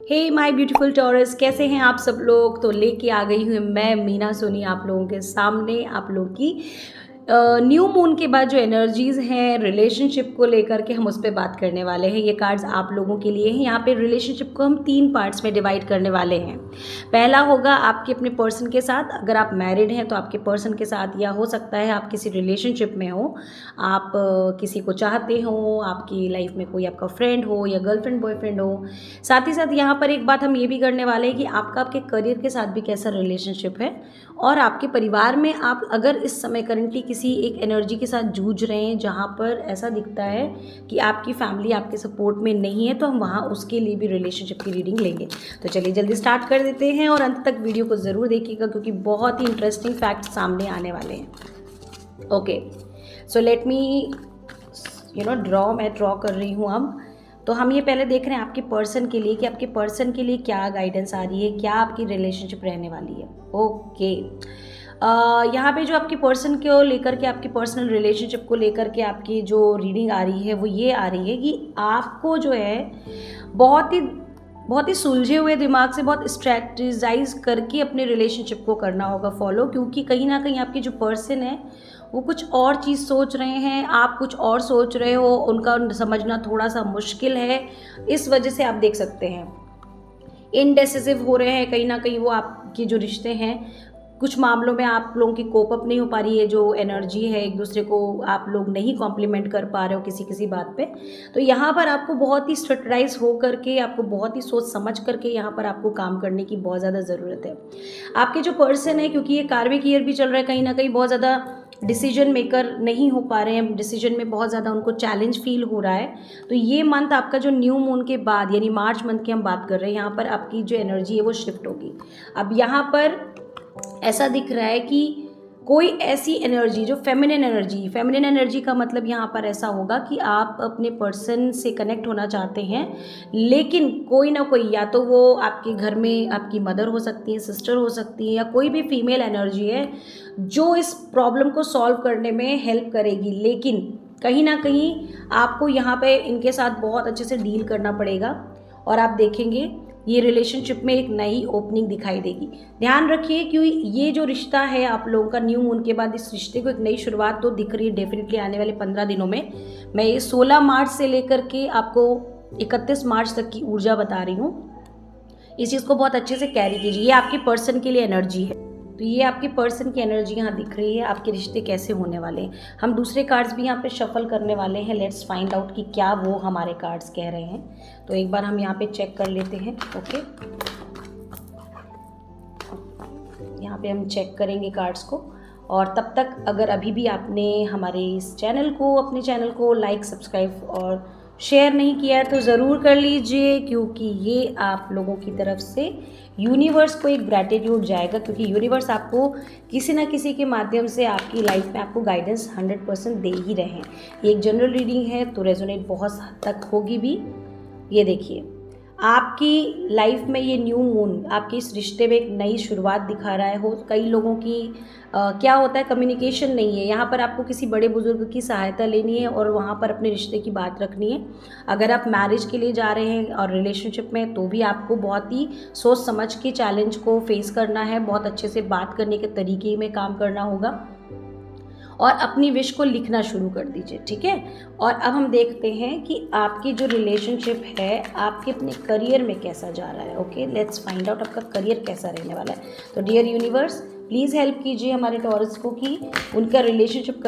Hey my beautiful taurus, कैसे हैं आप सब लोग। तो लेके आ गई हूँ मैं मीना सोनी आप लोगों के सामने, आप लोगों की न्यू मून के बाद जो एनर्जीज़ हैं रिलेशनशिप को लेकर के हम उस पर बात करने वाले हैं। ये कार्ड्स आप लोगों के लिए हैं। यहाँ पे रिलेशनशिप को हम 3 पार्ट्स में डिवाइड करने वाले हैं। पहला होगा आपके अपने पर्सन के साथ, अगर आप मैरिड हैं तो आपके पर्सन के साथ, या हो सकता है आप किसी रिलेशनशिप में हो, आप किसी को चाहते हो, आपकी लाइफ में कोई आपका फ्रेंड हो या गर्लफ्रेंड बॉयफ्रेंड हो। साथ ही साथ यहाँ पर एक बात हम ये भी करने वाले हैं कि आपका आपके करियर के साथ भी कैसा रिलेशनशिप है, और आपके परिवार में आप अगर इस समय करंटली किसी एक एनर्जी के साथ जूझ रहे हैं जहाँ पर ऐसा दिखता है कि आपकी फैमिली आपके सपोर्ट में नहीं है, तो हम वहाँ उसके लिए भी रिलेशनशिप की रीडिंग लेंगे। तो चलिए जल्दी स्टार्ट कर देते हैं और अंत तक वीडियो को ज़रूर देखिएगा क्योंकि बहुत ही इंटरेस्टिंग फैक्ट सामने आने वाले हैं। ओके, सो लेट मी मैं ड्रॉ कर रही हूँ अब। तो हम ये पहले देख रहे हैं आपके पर्सन के लिए कि आपके पर्सन के लिए क्या गाइडेंस आ रही है, क्या आपकी रिलेशनशिप रहने वाली है। ओके, यहाँ पे जो आपके पर्सन को लेकर के, आपकी पर्सनल रिलेशनशिप को लेकर के आपकी जो रीडिंग आ रही है वो ये आ रही है कि आपको जो है बहुत ही सुलझे हुए दिमाग से बहुत स्ट्रैटेजाइज करके अपने रिलेशनशिप को करना होगा फॉलो, क्योंकि कहीं ना कहीं आपके जो पर्सन है वो कुछ और चीज़ सोच रहे हैं, आप कुछ और सोच रहे हो, उनका समझना थोड़ा सा मुश्किल है। इस वजह से आप देख सकते हैं इनडेसिसिव हो रहे हैं कहीं ना कहीं वो आपके जो रिश्ते हैं। कुछ मामलों में आप लोगों की कोप अप नहीं हो पा रही है, जो एनर्जी है एक दूसरे को आप लोग नहीं कॉम्प्लीमेंट कर पा रहे हो किसी किसी बात पे। तो यहाँ पर आपको बहुत ही स्ट्रेटराइज हो करके, आपको बहुत ही सोच समझ करके यहाँ पर आपको काम करने की बहुत ज़्यादा ज़रूरत है। आपके जो पर्सन है, क्योंकि ये कार्मिक ईयर भी चल रहा है, कहीं ना कहीं बहुत ज़्यादा डिसीजन मेकर नहीं हो पा रहे हैं, डिसीजन में बहुत ज़्यादा उनको चैलेंज फील हो रहा है। तो ये मंथ आपका जो न्यू मून के बाद यानी मार्च मंथ की हम बात कर रहे हैं, यहाँ पर आपकी जो एनर्जी है वो शिफ्ट होगी। अब यहाँ पर ऐसा दिख रहा है कि कोई ऐसी एनर्जी जो फेमिनिन एनर्जी का मतलब यहाँ पर ऐसा होगा कि आप अपने पर्सन से कनेक्ट होना चाहते हैं, लेकिन कोई ना कोई, या तो वो आपके घर में आपकी मदर हो सकती है, सिस्टर हो सकती है, या कोई भी फीमेल एनर्जी है जो इस प्रॉब्लम को सॉल्व करने में हेल्प करेगी। लेकिन कहीं ना कहीं आपको यहाँ पे इनके साथ बहुत अच्छे से डील करना पड़ेगा, और आप देखेंगे ये रिलेशनशिप में एक नई ओपनिंग दिखाई देगी। ध्यान रखिए कि ये जो रिश्ता है आप लोगों का न्यू मून के बाद, इस रिश्ते को एक नई शुरुआत तो दिख रही है डेफिनेटली आने वाले 15 दिनों में। मैं ये 16 मार्च से लेकर के आपको 31 मार्च तक की ऊर्जा बता रही हूँ। इस चीज़ को बहुत अच्छे से कैरी कीजिए। ये आपके पर्सन के लिए एनर्जी है, तो ये आपके पर्सन की एनर्जी यहाँ दिख रही है। आपके रिश्ते कैसे होने वाले हैं, हम दूसरे कार्ड्स भी यहाँ पे शफल करने वाले हैं। लेट्स फाइंड आउट कि क्या वो हमारे कार्ड्स कह रहे हैं। तो एक बार हम यहाँ पे चेक कर लेते हैं। ओके, यहाँ पे हम चेक करेंगे कार्ड्स को, और तब तक अगर अभी भी आपने हमारे इस चैनल को, अपने चैनल को लाइक, सब्सक्राइब और शेयर नहीं किया है तो ज़रूर कर लीजिए, क्योंकि ये आप लोगों की तरफ से यूनिवर्स को एक ग्रैटिट्यूड जाएगा, क्योंकि यूनिवर्स आपको किसी ना किसी के माध्यम से आपकी लाइफ में आपको गाइडेंस 100% दे ही रहे हैं। ये एक जनरल रीडिंग है तो रेजोनेट बहुत हद तक होगी भी। ये देखिए, आपकी लाइफ में ये न्यू मून आपके इस रिश्ते में एक नई शुरुआत दिखा रहा है। हो कई लोगों की क्या होता है, कम्युनिकेशन नहीं है। यहाँ पर आपको किसी बड़े बुजुर्ग की सहायता लेनी है और वहाँ पर अपने रिश्ते की बात रखनी है। अगर आप मैरिज के लिए जा रहे हैं और रिलेशनशिप में, तो भी आपको बहुत ही सोच समझ के चैलेंज को फेस करना है, बहुत अच्छे से बात करने के तरीके में काम करना होगा, और अपनी विश को लिखना शुरू कर दीजिए। ठीक है, और अब हम देखते हैं कि आपकी जो रिलेशनशिप है आपके अपने करियर में कैसा जा रहा है। ओके, लेट्स फाइंड आउट आपका करियर कैसा रहने वाला है। तो डियर यूनिवर्स, प्लीज़ हेल्प कीजिए हमारे टॉरस को कि उनका रिलेशनशिप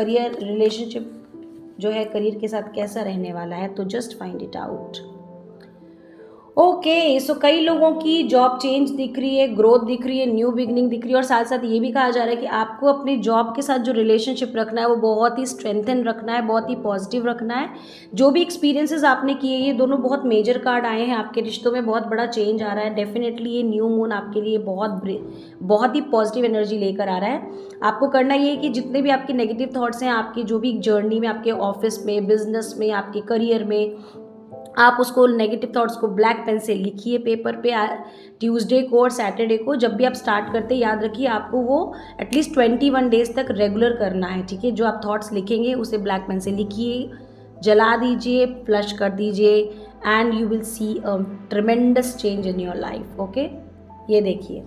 जो है करियर के साथ कैसा रहने वाला है। तो just find it out. Okay, so कई लोगों की जॉब चेंज दिख रही है, ग्रोथ दिख रही है, न्यू बिगनिंग दिख रही है, और साथ साथ ये भी कहा जा रहा है कि आपको अपनी जॉब के साथ जो रिलेशनशिप रखना है वो बहुत ही स्ट्रेंथन रखना है, बहुत ही पॉजिटिव रखना है। जो भी एक्सपीरियंसेस आपने किए, ये दोनों बहुत मेजर कार्ड आए हैं, आपके रिश्तों में बहुत बड़ा चेंज आ रहा है। डेफिनेटली ये न्यू मून आपके लिए बहुत ही पॉजिटिव एनर्जी लेकर आ रहा है। आपको करना ये है कि जितने भी आपके नेगेटिव थॉट्स हैं आपकी जो भी जर्नी में, आपके ऑफिस में, बिजनेस में, आपके करियर में, आप उसको नेगेटिव थॉट्स को ब्लैक पेन से लिखिए पेपर पे। ट्यूसडे को और सैटरडे को जब भी आप स्टार्ट करते हैं, याद रखिए आपको वो एटलीस्ट 21 डेज तक रेगुलर करना है। ठीक है, जो आप थॉट्स लिखेंगे उसे ब्लैक पेन से लिखिए, जला दीजिए, फ्लश कर दीजिए, and you will see a tremendous change in your life. Okay, ये देखिए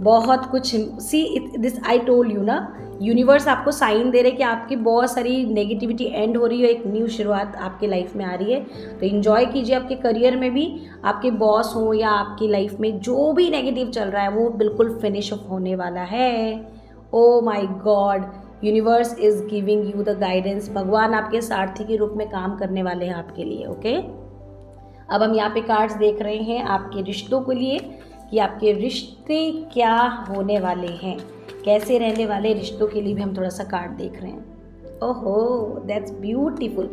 बहुत कुछ, see this I told you ना, यूनिवर्स आपको साइन दे रहे कि आपकी बहुत सारी नेगेटिविटी एंड हो रही है, एक न्यू शुरुआत आपके लाइफ में आ रही है। तो इन्जॉय कीजिए आपके करियर में भी, आपके बॉस हो या आपकी लाइफ में जो भी नेगेटिव चल रहा है वो बिल्कुल फिनिश अप होने वाला है। Oh my God, universe is giving you the guidance. भगवान आपके सारथी के रूप में काम करने वाले हैं आपके लिए। ओके, अब हम यहाँ पे कार्ड्स देख रहे हैं आपके रिश्तों के लिए कि आपके रिश्ते क्या होने वाले हैं, कैसे रहने वाले रिश्तों के लिए भी हम थोड़ा सा कार्ड देख रहे हैं। ओहो, दैट्स ब्यूटीफुल।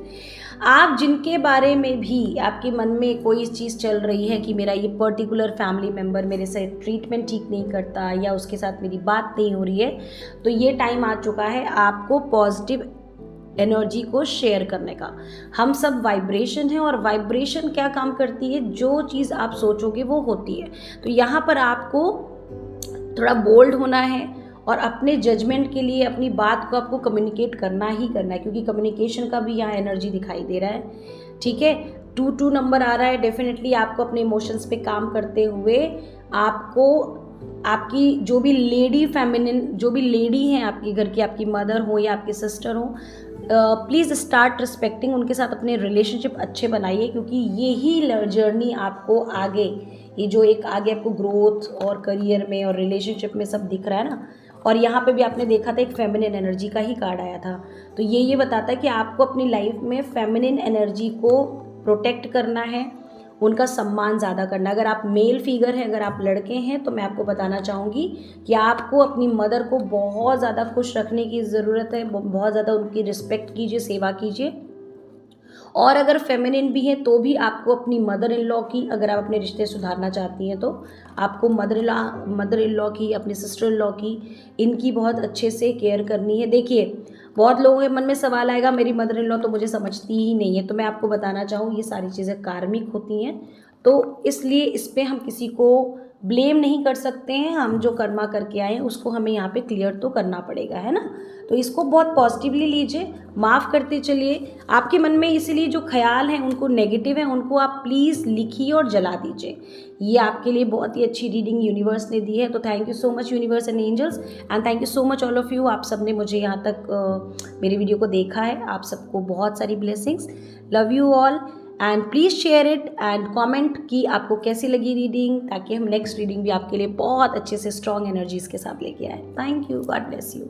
आप जिनके बारे में भी आपके मन में कोई चीज़ चल रही है कि मेरा ये पर्टिकुलर फैमिली मेम्बर मेरे से ट्रीटमेंट ठीक नहीं करता या उसके साथ मेरी बात नहीं हो रही है, तो ये टाइम आ चुका है आपको पॉजिटिव एनर्जी को शेयर करने का। हम सब वाइब्रेशन है और वाइब्रेशन क्या काम करती है, जो चीज़ आप सोचोगे वो होती है। तो यहाँ पर आपको थोड़ा बोल्ड होना है और अपने जजमेंट के लिए अपनी बात को आपको कम्युनिकेट करना ही करना है, क्योंकि कम्युनिकेशन का भी यहाँ एनर्जी दिखाई दे रहा है। ठीक है, 2 नंबर आ रहा है। डेफिनेटली आपको अपने इमोशंस पे काम करते हुए आपको आपकी जो भी लेडी फेमिनिन, जो भी लेडी हैं आपके घर की, आपकी मदर हो या आपकी सिस्टर हो, प्लीज़ स्टार्ट रिस्पेक्टिंग, उनके साथ अपने रिलेशनशिप अच्छे बनाइए, क्योंकि यही जर्नी आपको आगे, ये जो एक आगे आपको ग्रोथ और करियर में और रिलेशनशिप में सब दिख रहा है ना। और यहाँ पे भी आपने देखा था एक फेमिनिन एनर्जी का ही कार्ड आया था, तो ये बताता है कि आपको अपनी लाइफ में फेमिनिन एनर्जी को प्रोटेक्ट करना है, उनका सम्मान ज़्यादा करना। अगर आप मेल फिगर हैं, अगर आप लड़के हैं, तो मैं आपको बताना चाहूँगी कि आपको अपनी मदर को बहुत ज़्यादा खुश रखने की ज़रूरत है, बहुत ज़्यादा उनकी रिस्पेक्ट कीजिए, सेवा कीजिए। और अगर फेमिनिन भी हैं तो भी आपको अपनी मदर इन लॉ की, अगर आप अपने रिश्ते सुधारना चाहती हैं तो आपको मदर इन लॉ की, अपनी सिस्टर इन लॉ की, इनकी बहुत अच्छे से केयर करनी है। देखिए, बहुत लोगों के मन में सवाल आएगा मेरी मदर इन लॉ तो मुझे समझती ही नहीं है, तो मैं आपको बताना चाहूँ ये सारी चीज़ें कार्मिक होती हैं, तो इसलिए इस पर हम किसी को ब्लेम नहीं कर सकते हैं। हम जो कर्मा करके आए हैं उसको हमें यहाँ पे क्लियर तो करना पड़ेगा, है ना। तो इसको बहुत पॉजिटिवली लीजिए, माफ़ करते चलिए। आपके मन में इसीलिए जो ख्याल हैं उनको नेगेटिव हैं, उनको आप प्लीज़ लिखिए और जला दीजिए। ये आपके लिए बहुत ही अच्छी रीडिंग यूनिवर्स ने दी है। तो thank you so much universe and angels, and thank you so much all of you. आप सब ने मुझे यहाँ तक मेरी वीडियो को देखा है, आप सबको बहुत सारी blessings. Love you all, and please share it and comment कि आपको कैसी लगी रीडिंग, ताकि हम नेक्स्ट रीडिंग भी आपके लिए बहुत अच्छे से स्ट्रॉन्ग एनर्जीज़ के साथ लेके आए। Thank you, God bless you.